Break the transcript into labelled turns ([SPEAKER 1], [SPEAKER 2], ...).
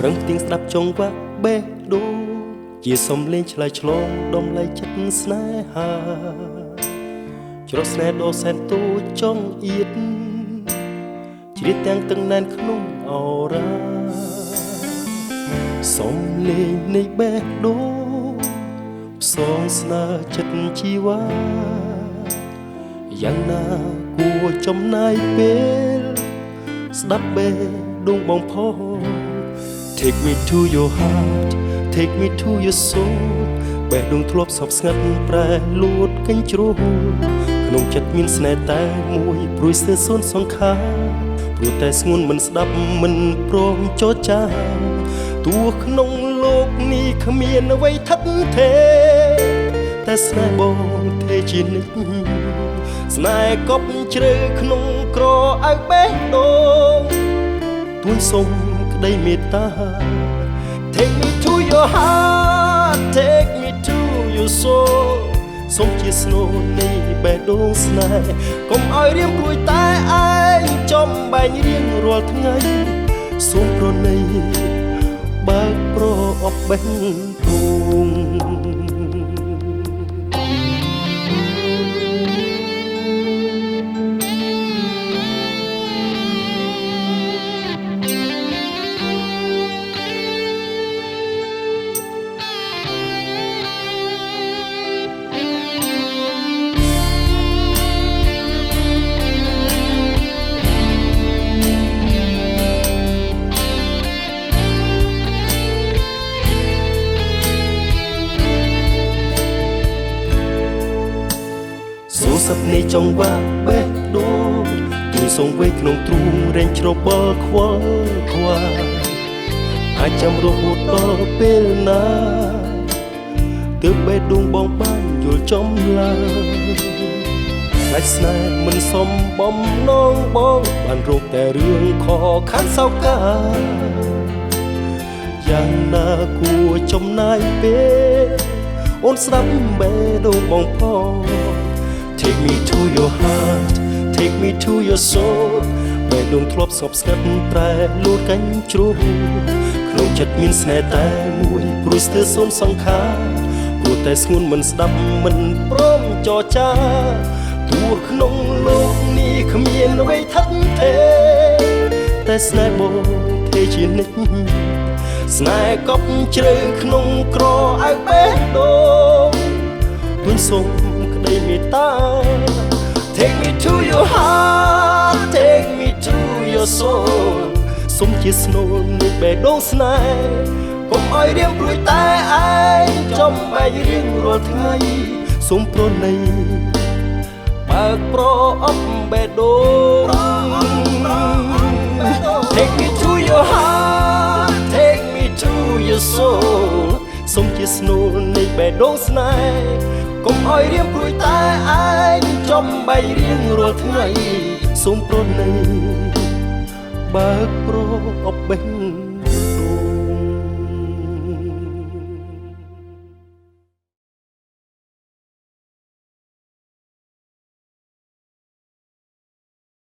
[SPEAKER 1] រឹងទៀងស្ដាប់ចងវាក់បេះដូងជាសំលេងឆ្លើយឆ្លងដំឡៃចិត្តស្នេហាច្រត់ស្នេហ៍ដ៏សែនតូចចង់អៀតជ្រៀតទាំងទឹកណែនក្នុងអរ៉ាសំលេងនៃបេះដូងផ្សងស្នើចិត្តជីវ៉ាយ៉ាងណាគួរចំណាយពេលស្ដាប់បេះដូងបងផង Take me to your heart Take me to your soul បេះដូងធ្លាប់សោកស្ងាត់ប្រែលួតកញ្ជ្រោលក្នុងចិត្តមានស្នេហ៍តែមួយព្រួយស្ទើរសូន្យសង្ខារព្រោះតែស្ងួនមិនស្ដាប់មិនព្រមចរចាទោះក្នុងលោកនេះគ្មានអ្វីថិតថេរតែស្នេហ៍បងទេជានិច្ចស្នេហ៍កប់ជ្រៅក្នុងក្រអៅបេះដូងទួយសុំក្តីមេត្តា Take me to your heart Take me to your soul សូមជាស្នូលនៃបេះដូងស្នេហ៍កុំឲ្យរៀងព្រួយតែឯងចំបែងរៀងរាល់ថ្ងៃសូមប្រណីបើកប្រអប់បេះដូងសឹកនៃចង្វាក់បេះដូងទួយសងវ័យក្នុងទ្រូងរែងច្របល់ខ្វល់ខ្វាយអាចចាំរហូតដល់ពេលណាទើបបេះដូងបងបានយល់ចំឡើយតែស្នេហ៍មិនសមបំណងបងបានរកតែរឿងខកខានសោកាយ៉ាងណាគួរចំណាយពេលអូនស្ដាប់បេះដូងបងផង Take me to your heart Take me to your soul បេះដូងធ្លាប់សោកស្ងាត់ប្រែលួតកញ្ជ្រោលក្នុងចិត្តមានស្នេហ៍តែមួយព្រួយស្ទើរសូន្យសង្ខារព្រោះតែស្ងួនមិនស្ដាប់មិនព្រមចរចាទោះក្នុងលោកនេះគ្មានអ្វីថិតថេរតែស្នេហ៍បងទេជានិច្ចស្នេហ៍កប់ជ្រៅក្នុងក្រអៅបេះដូងទួយសូមក្តីមេត្តា Take me to your heart Take me to your soul សូមជាស្នូលនៃបេះដូងស្នេហ៍កុំឲ្យរៀងព្រួយតែឯងចំបែករៀងរាល់ថ្ងៃសូមប្រណីបើកប្រអប់បេះដូង Take me to your heart Take me to your soul សូមជាស្នូលនៃបេះដូងស្នេហ៍កុំឲ្យរៀងព្រួយតែឯងចំបែករៀងរាល់ថ្ងៃសូមប្រណីបើកប្រអប់បេះ